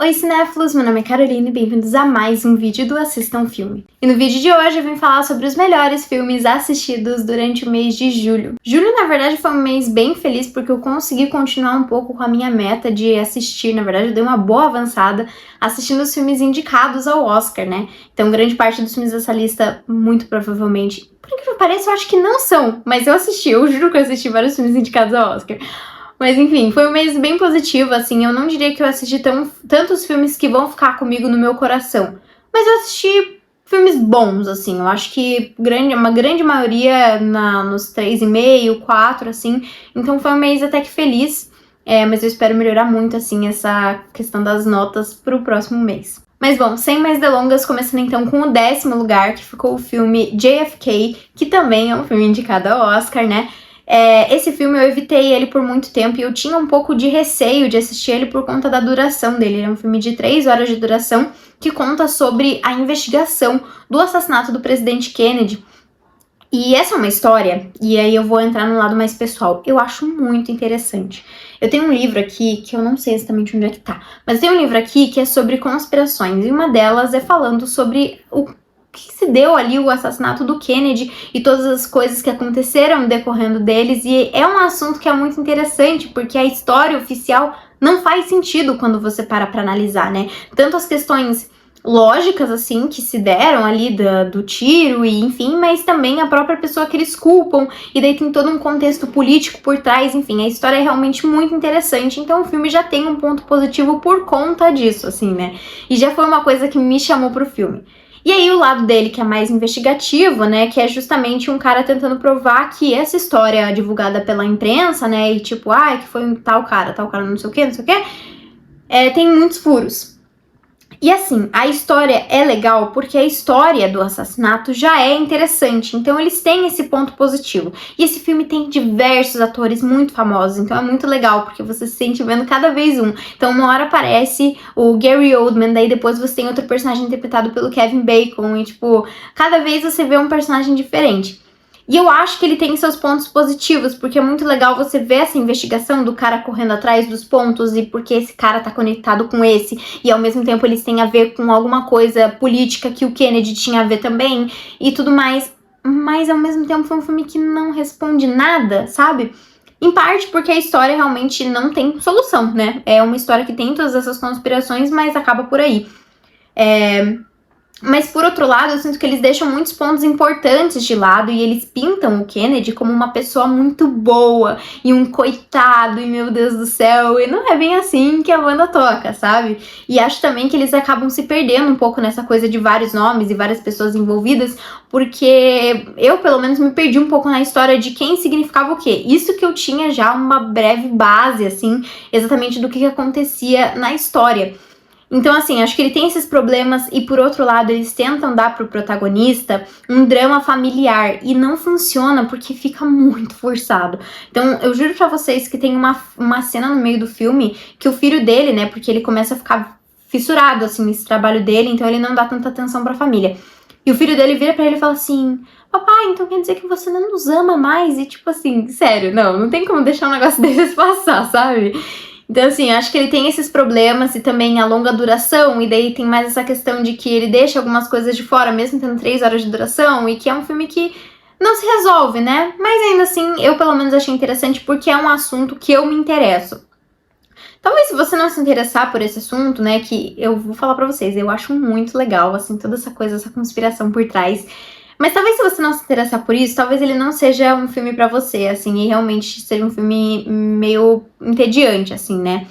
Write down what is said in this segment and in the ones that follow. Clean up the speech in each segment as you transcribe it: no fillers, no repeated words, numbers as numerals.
Oi cinéfilos, meu nome é Carolina e bem-vindos a mais um vídeo do Assista um Filme. E no vídeo de hoje eu vim falar sobre os melhores filmes assistidos durante o mês de julho. Julho, na verdade, foi um mês bem feliz porque eu consegui continuar um pouco com a minha meta de assistir. Na verdade, eu dei uma boa avançada assistindo os filmes indicados ao Oscar, né? Então, grande parte dos filmes dessa lista, muito provavelmente, por incrível que pareça, eu acho que não são, mas eu juro que eu assisti vários filmes indicados ao Oscar. Mas enfim, foi um mês bem positivo, assim, eu não diria que eu assisti tantos filmes que vão ficar comigo no meu coração, mas eu assisti filmes bons, assim, eu acho que uma grande maioria nos 3,5, 4, assim, então foi um mês até que feliz, mas eu espero melhorar muito, assim, essa questão das notas pro próximo mês. Mas bom, sem mais delongas, começando então com o 10º lugar, que ficou o filme JFK, que também é um filme indicado ao Oscar, né? Esse filme eu evitei ele por muito tempo e eu tinha um pouco de receio de assistir ele por conta da duração dele. Ele é um filme de 3 horas de duração que conta sobre a investigação do assassinato do presidente Kennedy. E essa é uma história, e aí eu vou entrar no lado mais pessoal, eu acho muito interessante. Eu tenho um livro aqui, que eu não sei exatamente onde é que tá, mas tem um livro aqui que é sobre conspirações, e uma delas é falando sobre o que se deu ali, o assassinato do Kennedy e todas as coisas que aconteceram decorrendo deles, e é um assunto que é muito interessante, porque a história oficial não faz sentido quando você para pra analisar, né? Tanto as questões lógicas, assim, que se deram ali do tiro e enfim, mas também a própria pessoa que eles culpam, e daí tem todo um contexto político por trás, enfim, a história é realmente muito interessante, então o filme já tem um ponto positivo por conta disso, assim, né? E já foi uma coisa que me chamou pro filme. E aí o lado dele que é mais investigativo, né, que é justamente um cara tentando provar que essa história divulgada pela imprensa, né, e tipo, que foi um tal cara, não sei o que, tem muitos furos. E assim, a história é legal porque a história do assassinato já é interessante, então eles têm esse ponto positivo. E esse filme tem diversos atores muito famosos, então é muito legal porque você se sente vendo cada vez um. Então uma hora aparece o Gary Oldman, daí depois você tem outro personagem interpretado pelo Kevin Bacon e tipo, cada vez você vê um personagem diferente. E eu acho que ele tem seus pontos positivos, porque é muito legal você ver essa investigação do cara correndo atrás dos pontos e porque esse cara tá conectado com esse, e ao mesmo tempo eles têm a ver com alguma coisa política que o Kennedy tinha a ver também, e tudo mais. Mas ao mesmo tempo foi um filme que não responde nada, sabe? Em parte porque a história realmente não tem solução, né? É uma história que tem todas essas conspirações, mas acaba por aí. Mas, por outro lado, eu sinto que eles deixam muitos pontos importantes de lado e eles pintam o Kennedy como uma pessoa muito boa e um coitado, e meu Deus do céu, e não é bem assim que a banda toca, sabe? E acho também que eles acabam se perdendo um pouco nessa coisa de vários nomes e várias pessoas envolvidas, porque eu, pelo menos, me perdi um pouco na história de quem significava o quê. Isso que eu tinha já uma breve base, assim, exatamente do que acontecia na história. Então, assim, acho que ele tem esses problemas e, por outro lado, eles tentam dar pro protagonista um drama familiar e não funciona porque fica muito forçado. Então, eu juro pra vocês que tem uma cena no meio do filme que o filho dele, né, porque ele começa a ficar fissurado, assim, nesse trabalho dele, então ele não dá tanta atenção pra família. E o filho dele vira pra ele e fala assim: papai, então quer dizer que você não nos ama mais? E tipo assim, sério, não tem como deixar um negócio desses passar, sabe? Então, assim, acho que ele tem esses problemas e também a longa duração, e daí tem mais essa questão de que ele deixa algumas coisas de fora, mesmo tendo 3 horas de duração, e que é um filme que não se resolve, né? Mas ainda assim, eu pelo menos achei interessante porque é um assunto que eu me interesso. Talvez se você não se interessar por esse assunto, né, que eu vou falar pra vocês, eu acho muito legal, assim, toda essa coisa, essa conspiração por trás. Mas talvez se você não se interessar por isso, talvez ele não seja um filme pra você, assim, e realmente seja um filme meio entediante, assim, né?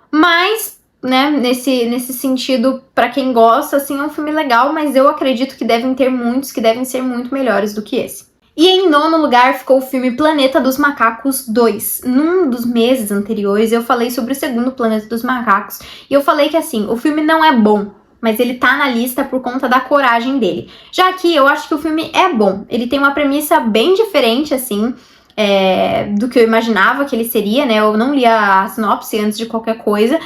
Mas, né, nesse sentido, pra quem gosta, assim, é um filme legal, mas eu acredito que devem ter muitos que devem ser muito melhores do que esse. E em 9º lugar ficou o filme Planeta dos Macacos 2. Num dos meses anteriores eu falei sobre o segundo Planeta dos Macacos, e eu falei que, assim, o filme não é bom, mas ele tá na lista por conta da coragem dele. Já que eu acho que o filme é bom. Ele tem uma premissa bem diferente, assim, do que eu imaginava que ele seria, né? Eu não li a sinopse antes de qualquer coisa,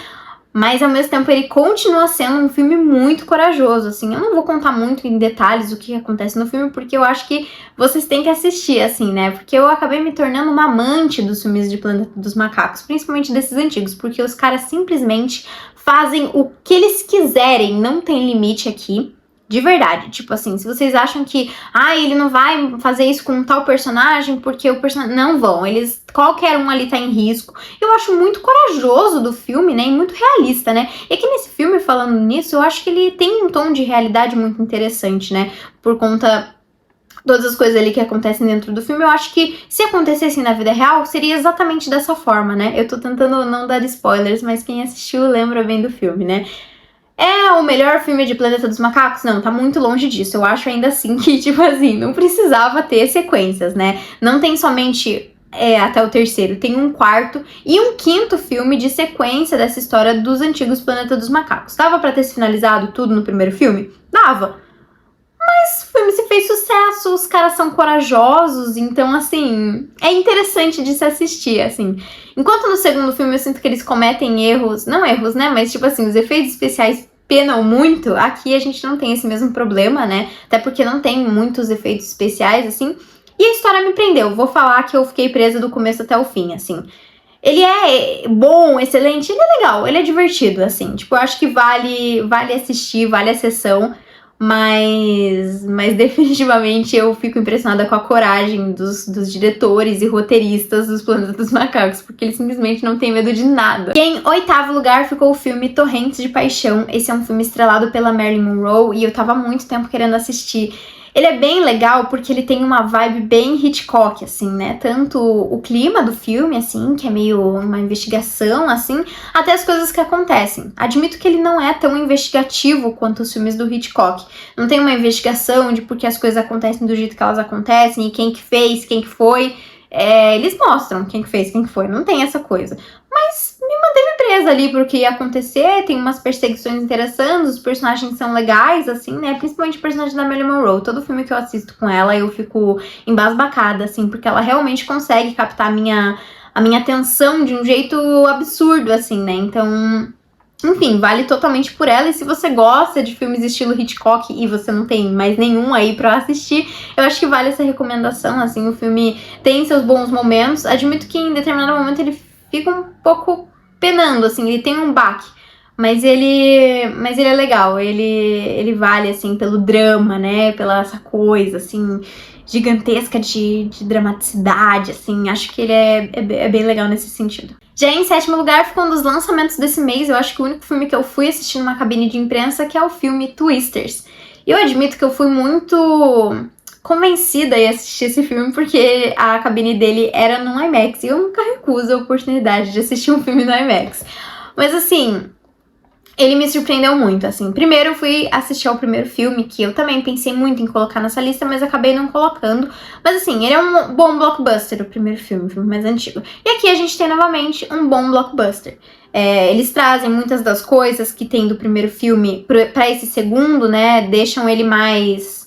mas ao mesmo tempo ele continua sendo um filme muito corajoso, assim. Eu não vou contar muito em detalhes o que acontece no filme, porque eu acho que vocês têm que assistir, assim, né? Porque eu acabei me tornando uma amante dos filmes de Planeta dos Macacos, principalmente desses antigos, porque os caras simplesmente fazem o que eles quiserem, não tem limite aqui. De verdade, tipo assim, se vocês acham que ele não vai fazer isso com um tal personagem porque o personagem... Não vão, qualquer um ali tá em risco. Eu acho muito corajoso do filme, né, e muito realista, né. E aqui nesse filme, falando nisso, eu acho que ele tem um tom de realidade muito interessante, né, por conta... Todas as coisas ali que acontecem dentro do filme, eu acho que se acontecesse na vida real, seria exatamente dessa forma, né. Eu tô tentando não dar spoilers, mas quem assistiu lembra bem do filme, né. É o melhor filme de Planeta dos Macacos? Não, tá muito longe disso. Eu acho ainda assim que, tipo assim, não precisava ter sequências, né? Não tem somente até o terceiro, tem um quarto e um quinto filme de sequência dessa história dos antigos Planeta dos Macacos. Dava pra ter se finalizado tudo no primeiro filme? Dava. Mas o filme se fez sucesso, os caras são corajosos, então, assim, é interessante de se assistir, assim. Enquanto no segundo filme eu sinto que eles cometem erros, não erros, né, mas, tipo assim, os efeitos especiais penam muito, aqui a gente não tem esse mesmo problema, né, até porque não tem muitos efeitos especiais, assim, e a história me prendeu. Vou falar que eu fiquei presa do começo até o fim, assim. Ele é bom, excelente, ele é legal, ele é divertido, assim, tipo, eu acho que vale assistir, vale a sessão. Mas definitivamente eu fico impressionada com a coragem dos diretores e roteiristas dos Planeta dos Macacos, porque eles simplesmente não têm medo de nada. E em oitavo lugar ficou o filme Torrentes de Paixão. Esse é um filme estrelado pela Marilyn Monroe e eu tava há muito tempo querendo assistir. Ele é bem legal porque ele tem uma vibe bem Hitchcock, assim, né? Tanto o clima do filme, assim, que é meio uma investigação, assim, até as coisas que acontecem. Admito que ele não é tão investigativo quanto os filmes do Hitchcock. Não tem uma investigação de por que as coisas acontecem do jeito que elas acontecem e quem que fez, quem que foi. Eles mostram quem que fez, quem que foi. Não tem essa coisa. Mas me manteve presa ali pro que ia acontecer, tem umas perseguições interessantes, os personagens são legais, assim, né, principalmente o personagem da Marilyn Monroe. Todo filme que eu assisto com ela, eu fico embasbacada, assim, porque ela realmente consegue captar a minha atenção de um jeito absurdo, assim, né, então... Enfim, vale totalmente por ela, e se você gosta de filmes estilo Hitchcock e você não tem mais nenhum aí pra assistir, eu acho que vale essa recomendação, assim, o filme tem seus bons momentos. Admito que em determinado momento ele fica um pouco penando, assim, ele tem um baque, mas ele é legal, ele vale, assim, pelo drama, né, pela essa coisa, assim, gigantesca de dramaticidade, assim, acho que ele é bem legal nesse sentido. Já em sétimo lugar ficou um dos lançamentos desse mês, eu acho que o único filme que eu fui assistir numa cabine de imprensa, que é o filme Twisters. Eu admito que eu fui muito convencida a assistir esse filme porque a cabine dele era no IMAX e eu nunca recuso a oportunidade de assistir um filme no IMAX. Mas assim, ele me surpreendeu muito, assim. Primeiro eu fui assistir ao primeiro filme, que eu também pensei muito em colocar nessa lista, mas acabei não colocando. Mas assim, ele é um bom blockbuster, o primeiro filme, o filme mais antigo. E aqui a gente tem novamente um bom blockbuster. Eles trazem muitas das coisas que tem do primeiro filme pra esse segundo, né? Deixam ele mais...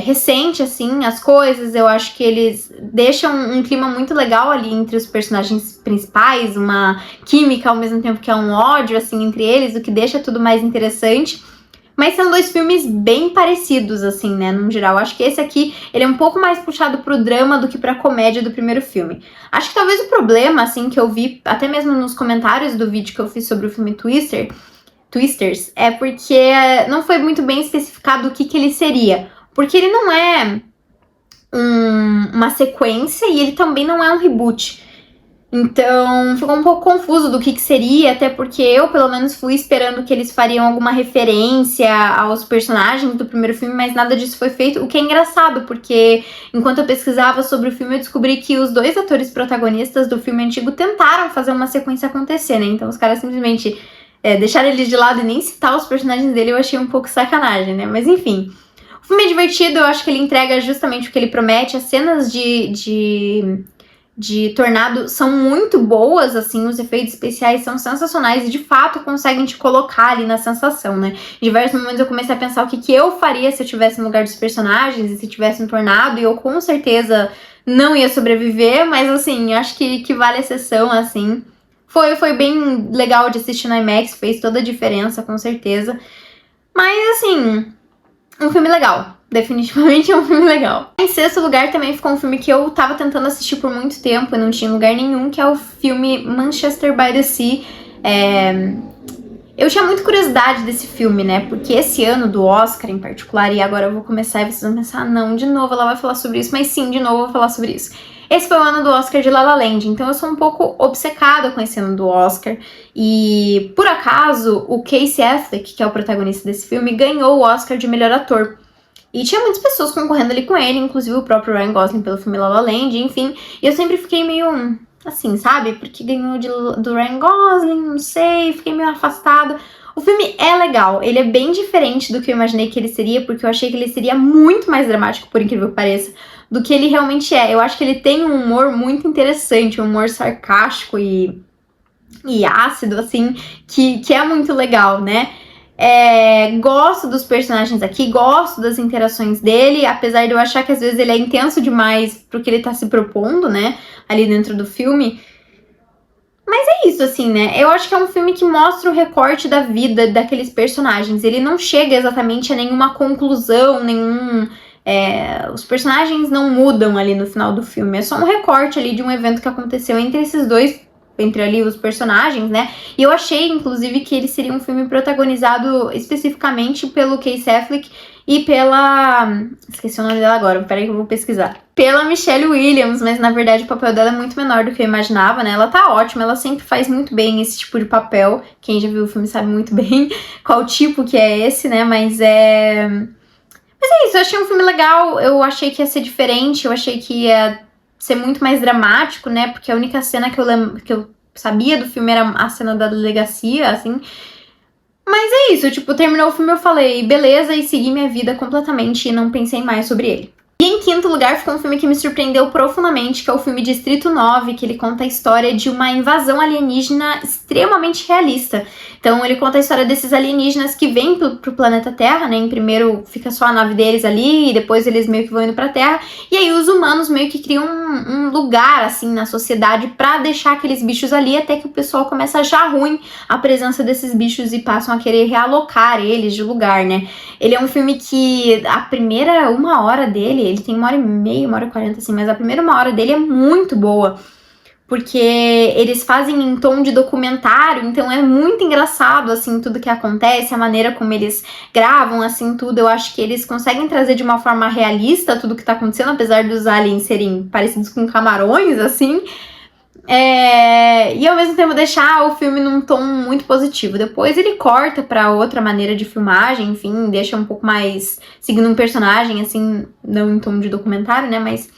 recente, assim, as coisas. Eu acho que eles deixam um clima muito legal ali entre os personagens principais, uma química ao mesmo tempo que é um ódio, assim, entre eles, o que deixa tudo mais interessante. Mas são dois filmes bem parecidos, assim, né, no geral. Acho que esse aqui, ele é um pouco mais puxado pro drama do que pra comédia do primeiro filme. Acho que talvez o problema, assim, que eu vi, até mesmo nos comentários do vídeo que eu fiz sobre o filme Twisters, é porque não foi muito bem especificado o que ele seria. Porque ele não é uma sequência e ele também não é um reboot. Então, ficou um pouco confuso do que seria, até porque eu, pelo menos, fui esperando que eles fariam alguma referência aos personagens do primeiro filme, mas nada disso foi feito, o que é engraçado, porque enquanto eu pesquisava sobre o filme, eu descobri que os dois atores protagonistas do filme antigo tentaram fazer uma sequência acontecer, né? Então, os caras simplesmente deixaram eles de lado e nem citar os personagens dele, eu achei um pouco sacanagem, né? Mas, enfim... O filme é divertido, eu acho que ele entrega justamente o que ele promete. As cenas de tornado são muito boas, assim, os efeitos especiais são sensacionais e de fato conseguem te colocar ali na sensação, né? Em diversos momentos eu comecei a pensar o que eu faria se eu estivesse no lugar dos personagens e se tivesse um tornado, e eu com certeza não ia sobreviver, mas assim, acho que vale a sessão, assim. Foi bem legal de assistir no IMAX, fez toda a diferença, com certeza. Mas, assim, um filme legal. Definitivamente é um filme legal. Em sexto lugar também ficou um filme que eu tava tentando assistir por muito tempo e não tinha lugar nenhum, que é o filme Manchester by the Sea. Eu tinha muita curiosidade desse filme, né? Porque esse ano do Oscar em particular, e agora eu vou começar e vocês vão pensar, não, de novo ela vai falar sobre isso, mas sim, de novo eu vou falar sobre isso. Esse foi o ano do Oscar de La La Land, então eu sou um pouco obcecada com esse ano do Oscar. E, por acaso, o Casey Affleck, que é o protagonista desse filme, ganhou o Oscar de melhor ator. E tinha muitas pessoas concorrendo ali com ele, inclusive o próprio Ryan Gosling pelo filme La La Land, enfim. E eu sempre fiquei meio assim, sabe? Porque ganhou do Ryan Gosling, não sei, fiquei meio afastada. O filme é legal, ele é bem diferente do que eu imaginei que ele seria, porque eu achei que ele seria muito mais dramático, por incrível que pareça, do que ele realmente é. Eu acho que ele tem um humor muito interessante, um humor sarcástico e ácido, assim, que é muito legal, né? Gosto dos personagens aqui, gosto das interações dele, apesar de eu achar que às vezes ele é intenso demais pro que ele tá se propondo, né, ali dentro do filme. Mas é isso, assim, né? Eu acho que é um filme que mostra o recorte da vida daqueles personagens. Ele não chega exatamente a nenhuma conclusão, os personagens não mudam ali no final do filme. É só um recorte ali de um evento que aconteceu entre esses dois, entre ali os personagens, né? E eu achei, inclusive, que ele seria um filme protagonizado especificamente pelo Casey Affleck e pela... esqueci o nome dela agora, peraí que eu vou pesquisar. Pela Michelle Williams, mas na verdade o papel dela é muito menor do que eu imaginava, né? Ela tá ótima, ela sempre faz muito bem esse tipo de papel. Quem já viu o filme sabe muito bem qual tipo que é esse, né? Mas é isso, eu achei um filme legal, eu achei que ia ser diferente, eu achei que ia ser muito mais dramático, né? Porque a única cena que eu sabia do filme era a cena da delegacia, assim. Mas é isso, tipo, terminou o filme, eu falei, beleza, e segui minha vida completamente e não pensei mais sobre ele. E em quinto lugar ficou um filme que me surpreendeu profundamente, que é o filme Distrito 9, que ele conta a história de uma invasão alienígena extremamente realista. Então ele conta a história desses alienígenas que vêm pro planeta Terra, né? Em primeiro fica só a nave deles ali, e depois eles meio que vão indo pra Terra. E aí os humanos meio que criam um lugar, assim, na sociedade pra deixar aqueles bichos ali, até que o pessoal começa a achar ruim a presença desses bichos e passam a querer realocar eles de lugar, né? Ele é um filme que a primeira uma hora dele, ele tem 1h30, 1h40, assim, mas a primeira uma hora dele é muito boa. Porque eles fazem em tom de documentário, então é muito engraçado, assim, tudo que acontece, a maneira como eles gravam, assim, tudo. Eu acho que eles conseguem trazer de uma forma realista tudo que tá acontecendo, apesar dos aliens serem parecidos com camarões, assim. E ao mesmo tempo deixar o filme num tom muito positivo. Depois ele corta pra outra maneira de filmagem, enfim, deixa um pouco mais seguindo um personagem, assim, não em tom de documentário, né, mas...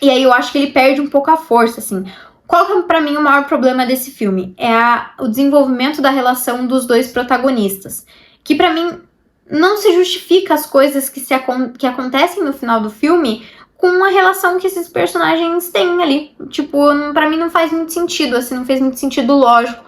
E aí eu acho que ele perde um pouco a força, assim. Qual que é, pra mim, o maior problema desse filme? É o desenvolvimento da relação dos dois protagonistas. Que pra mim não se justifica as coisas que acontecem no final do filme com a relação que esses personagens têm ali. Tipo, pra mim não faz muito sentido, assim, não fez muito sentido lógico.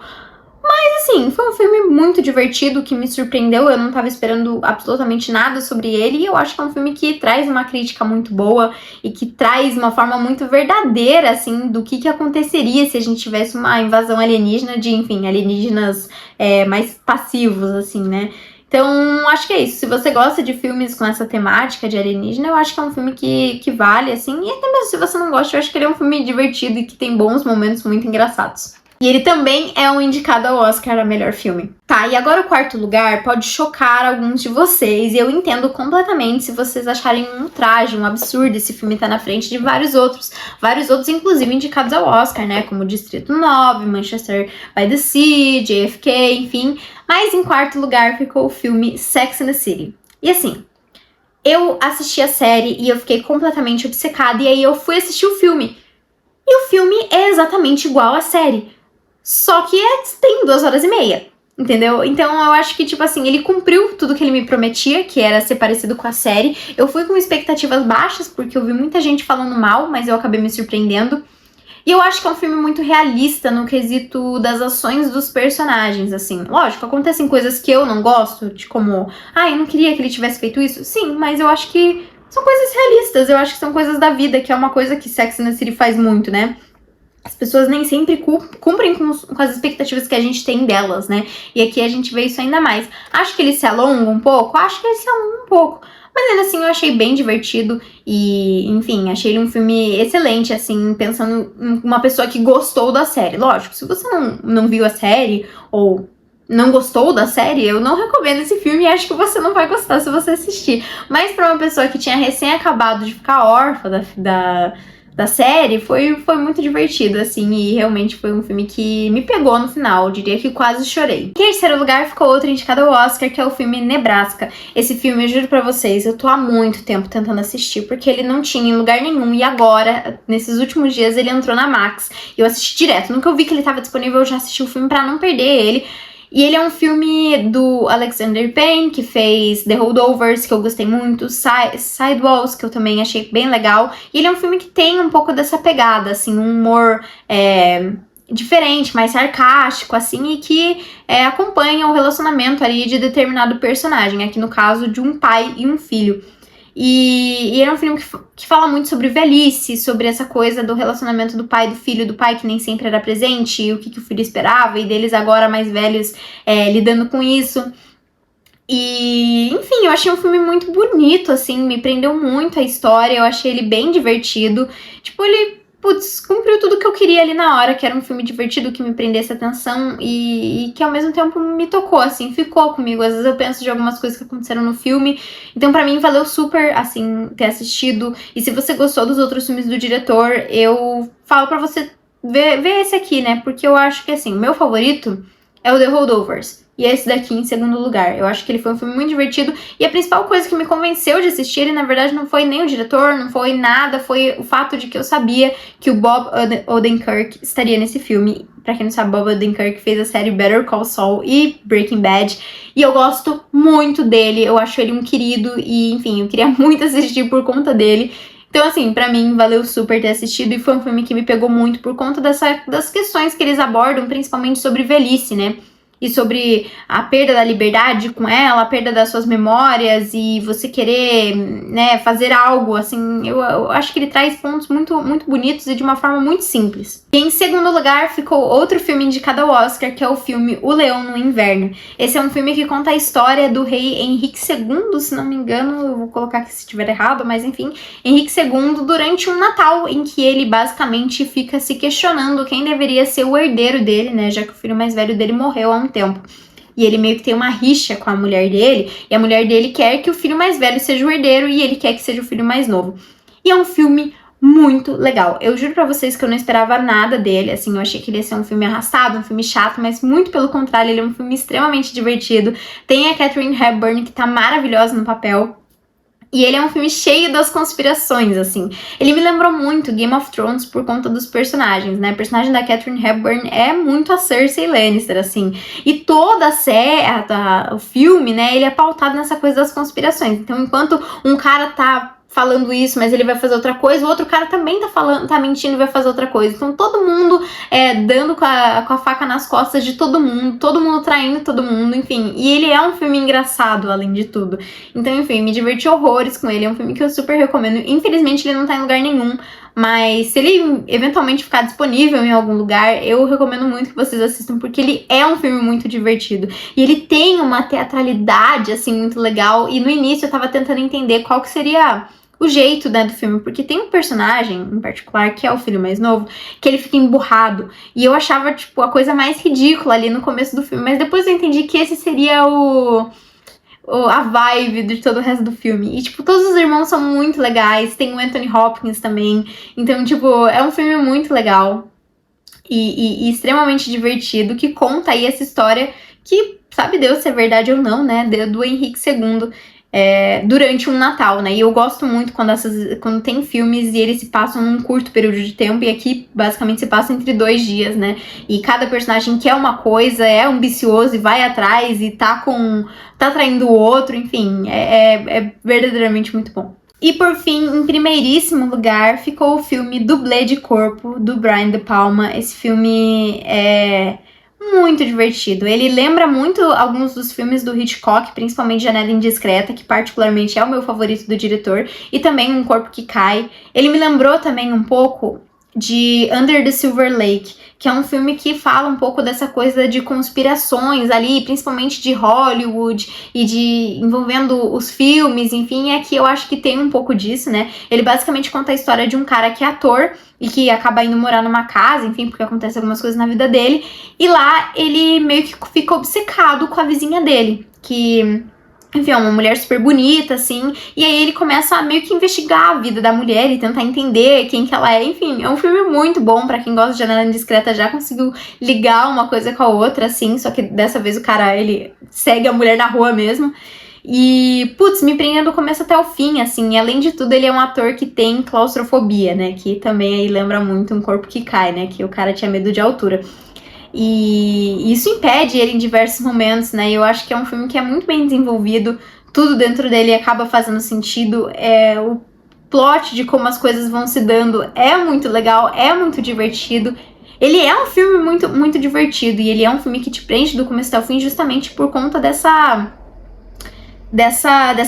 Mas, assim, foi um filme muito divertido, que me surpreendeu, eu não tava esperando absolutamente nada sobre ele, e eu acho que é um filme que traz uma crítica muito boa e que traz uma forma muito verdadeira, assim, do que aconteceria se a gente tivesse uma invasão alienígena de, enfim, alienígenas mais passivos, assim, né? Então, acho que é isso. Se você gosta de filmes com essa temática de alienígena, eu acho que é um filme que vale, assim, e até mesmo se você não gosta, eu acho que ele é um filme divertido e que tem bons momentos muito engraçados. E ele também é um indicado ao Oscar a melhor filme. Tá, e agora o quarto lugar pode chocar alguns de vocês, e eu entendo completamente se vocês acharem um ultraje, um absurdo esse filme tá na frente de vários outros inclusive indicados ao Oscar, né, como Distrito 9, Manchester by the Sea, JFK, enfim. Mas em quarto lugar ficou o filme Sex and the City. E assim, eu assisti a série e eu fiquei completamente obcecada, e aí eu fui assistir o filme. E o filme é exatamente igual à série. Só que tem 2h30, entendeu? Então eu acho que, tipo assim, ele cumpriu tudo que ele me prometia, que era ser parecido com a série. Eu fui com expectativas baixas, porque eu vi muita gente falando mal, mas eu acabei me surpreendendo. E eu acho que é um filme muito realista no quesito das ações dos personagens, assim. Lógico, acontecem coisas que eu não gosto, de como... eu não queria que ele tivesse feito isso. Sim, mas eu acho que são coisas realistas, eu acho que são coisas da vida, que é uma coisa que Sex and the City faz muito, né? as pessoas nem sempre cumprem com as expectativas que a gente tem delas, né? E aqui a gente vê isso ainda mais. Acho que ele se alonga um pouco? Acho que ele se alonga um pouco. Mas ainda assim eu achei bem divertido e, enfim, achei ele um filme excelente, assim, pensando em uma pessoa que gostou da série. Lógico, se você não viu a série ou não gostou da série, eu não recomendo esse filme e acho que você não vai gostar se você assistir. Mas pra uma pessoa que tinha recém acabado de ficar órfã da série, foi muito divertido, assim, e realmente foi um filme que me pegou no final, diria que quase chorei. Em terceiro lugar ficou outro indicado ao Oscar, que é o filme Nebraska. Esse filme, eu juro pra vocês, eu tô há muito tempo tentando assistir, porque ele não tinha em lugar nenhum, e agora, nesses últimos dias, ele entrou na Max, e eu assisti direto. Nunca eu vi que ele tava disponível, eu já assisti o filme pra não perder ele. E ele é um filme do Alexander Payne, que fez The Holdovers, que eu gostei muito, Sidewalls, que eu também achei bem legal. E ele é um filme que tem um pouco dessa pegada, assim, um humor diferente, mais sarcástico, assim, e que acompanha o relacionamento ali de determinado personagem, aqui no caso de um pai e um filho. E ele é um filme que fala muito sobre velhice, sobre essa coisa do relacionamento do pai e do filho, do pai que nem sempre era presente, e o que o filho esperava, e deles agora mais velhos lidando com isso. E, enfim, eu achei um filme muito bonito, assim, me prendeu muito a história, eu achei ele bem divertido. Tipo, ele, cumpriu tudo que eu queria ali na hora, que era um filme divertido, que me prendesse atenção e que ao mesmo tempo me tocou, assim, ficou comigo. Às vezes eu penso de algumas coisas que aconteceram no filme, então pra mim valeu super, assim, ter assistido. E se você gostou dos outros filmes do diretor, eu falo pra você ver esse aqui, né, porque eu acho que, assim, o meu favorito é o The Holdovers. E esse daqui em segundo lugar. Eu acho que ele foi um filme muito divertido. E a principal coisa que me convenceu de assistir ele, na verdade, não foi nem o diretor, não foi nada. Foi o fato de que eu sabia que o Bob Odenkirk estaria nesse filme. Pra quem não sabe, Bob Odenkirk fez a série Better Call Saul e Breaking Bad. E eu gosto muito dele. Eu acho ele um querido. E, enfim, eu queria muito assistir por conta dele. Então, assim, pra mim, valeu super ter assistido. E foi um filme que me pegou muito por conta das questões que eles abordam, principalmente sobre velhice, né? E sobre a perda da liberdade com ela, a perda das suas memórias e você querer, né, fazer algo, assim, eu acho que ele traz pontos muito, muito bonitos e de uma forma muito simples. E em segundo lugar ficou outro filme indicado ao Oscar, que é o filme O Leão no Inverno. Esse é um filme que conta a história do rei Henrique II, se não me engano, eu vou colocar aqui se estiver errado, mas enfim, Henrique II durante um Natal em que ele basicamente fica se questionando quem deveria ser o herdeiro dele, né, já que o filho mais velho dele morreu há um tempo. E ele meio que tem uma rixa com a mulher dele, e a mulher dele quer que o filho mais velho seja o herdeiro e ele quer que seja o filho mais novo. E é um filme muito legal. Eu juro pra vocês que eu não esperava nada dele, assim, eu achei que ele ia ser um filme arrastado, um filme chato, mas muito pelo contrário, ele é um filme extremamente divertido. Tem a Katharine Hepburn, que tá maravilhosa no papel. E ele é um filme cheio das conspirações, assim. Ele me lembrou muito Game of Thrones por conta dos personagens, né? A personagem da Katharine Hepburn é muito a Cersei Lannister, assim. E toda a série, o filme, né, ele é pautado nessa coisa das conspirações. Então, enquanto um cara tá falando isso, mas ele vai fazer outra coisa, o outro cara também tá mentindo e vai fazer outra coisa. Então todo mundo dando com a faca nas costas de todo mundo traindo todo mundo, enfim. E ele é um filme engraçado, além de tudo. Então, enfim, me diverti horrores com ele. É um filme que eu super recomendo. Infelizmente, ele não tá em lugar nenhum, mas se ele eventualmente ficar disponível em algum lugar, eu recomendo muito que vocês assistam, porque ele é um filme muito divertido. E ele tem uma teatralidade, assim, muito legal. E no início eu tava tentando entender qual que seria o jeito, né, do filme, porque tem um personagem em particular, que é o filho mais novo, que ele fica emburrado, e eu achava, tipo, a coisa mais ridícula ali no começo do filme, mas depois eu entendi que esse seria a vibe de todo o resto do filme, e, tipo, todos os irmãos são muito legais, tem o Anthony Hopkins também, então, tipo, é um filme muito legal, e extremamente divertido, que conta aí essa história que, sabe Deus se é verdade ou não, né, do Henrique II, durante um Natal, né? E eu gosto muito quando tem filmes e eles se passam num curto período de tempo, e aqui basicamente se passa entre 2 dias, né? E cada personagem quer uma coisa, é ambicioso e vai atrás e tá traindo o outro, enfim, é verdadeiramente muito bom. E por fim, em primeiríssimo lugar, ficou o filme Dublê de Corpo, do Brian De Palma. Esse filme é muito divertido. Ele lembra muito alguns dos filmes do Hitchcock, principalmente Janela Indiscreta, que particularmente é o meu favorito do diretor, e também Um Corpo que Cai. Ele me lembrou também um pouco de Under the Silver Lake, que é um filme que fala um pouco dessa coisa de conspirações ali, principalmente de Hollywood e de envolvendo os filmes, enfim, aqui eu acho que tem um pouco disso, né? Ele basicamente conta a história de um cara que é ator e que acaba indo morar numa casa, enfim, porque acontece algumas coisas na vida dele, e lá ele meio que fica obcecado com a vizinha dele, que... enfim, é uma mulher super bonita, assim, e aí ele começa a meio que investigar a vida da mulher e tentar entender quem que ela é, enfim, é um filme muito bom pra quem gosta de Janela Indiscreta, já conseguiu ligar uma coisa com a outra, assim, só que dessa vez o cara, ele segue a mulher na rua mesmo, e, putz, me prendeu do começo até o fim, assim, e além de tudo ele é um ator que tem claustrofobia, né, que também aí lembra muito Um Corpo que Cai, né, que o cara tinha medo de altura. E isso impede ele em diversos momentos, né? Eu acho que é um filme que é muito bem desenvolvido, tudo dentro dele acaba fazendo sentido, o plot de como as coisas vão se dando é muito legal, é muito divertido. Ele é um filme muito, muito divertido e ele é um filme que te prende do começo até o fim justamente por conta dessa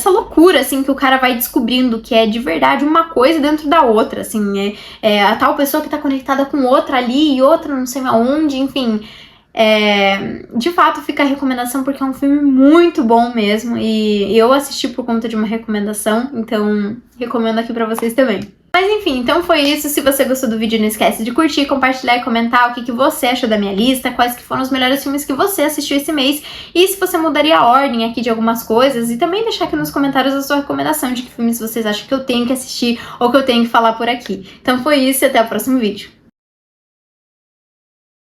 loucura, assim, que o cara vai descobrindo que é de verdade uma coisa dentro da outra, assim, a tal pessoa que tá conectada com outra ali e outra não sei aonde, enfim, de fato fica a recomendação porque é um filme muito bom mesmo e eu assisti por conta de uma recomendação, então recomendo aqui pra vocês também. Mas enfim, então foi isso. Se você gostou do vídeo, não esquece de curtir, compartilhar e comentar o que você achou da minha lista, quais que foram os melhores filmes que você assistiu esse mês e se você mudaria a ordem aqui de algumas coisas e também deixar aqui nos comentários a sua recomendação de que filmes vocês acham que eu tenho que assistir ou que eu tenho que falar por aqui. Então foi isso e até o próximo vídeo.